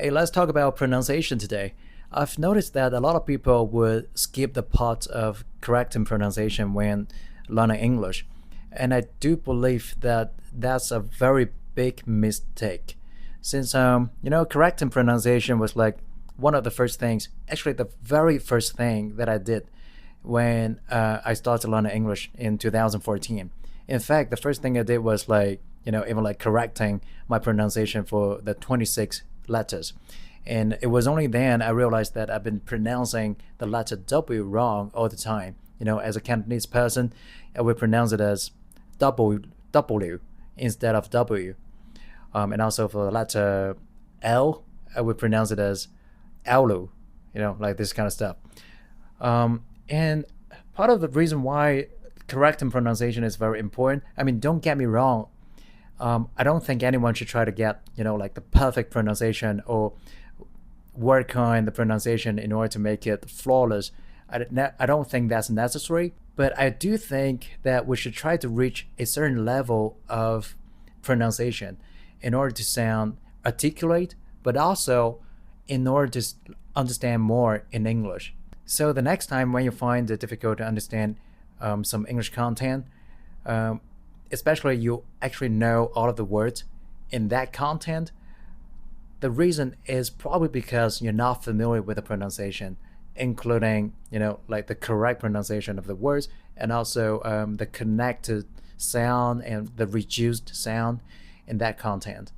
Hey, let's talk about pronunciation today. I've noticed that a lot of people would skip the part of correcting pronunciation when learning English. And I do believe that that's a very big mistake. Since, correcting pronunciation was like one of the first things, actually, the very first thing that I did when I started learning English in 2014. In fact, the first thing I did was even like correcting my pronunciation for the 26 letters. And it was only then I realized that I've been pronouncing the letter W wrong all the time. As a Cantonese person, I would pronounce it as W instead of W. And also for the letter L, I would pronounce it as Lu, like this kind of stuff. And part of the reason why correcting pronunciation is very important, I mean, don't get me wrong, I don't think anyone should try to get, like the perfect pronunciation or work on the pronunciation in order to make it flawless. I don't think that's necessary, but I do think that we should try to reach a certain level of pronunciation in order to sound articulate, but also in order to understand more in English. So the next time when you find it difficult to understand some English content, especially you actually know all of the words in that content, the reason is probably because you're not familiar with the pronunciation, including, like the correct pronunciation of the words and also the connected sound and the reduced sound in that content.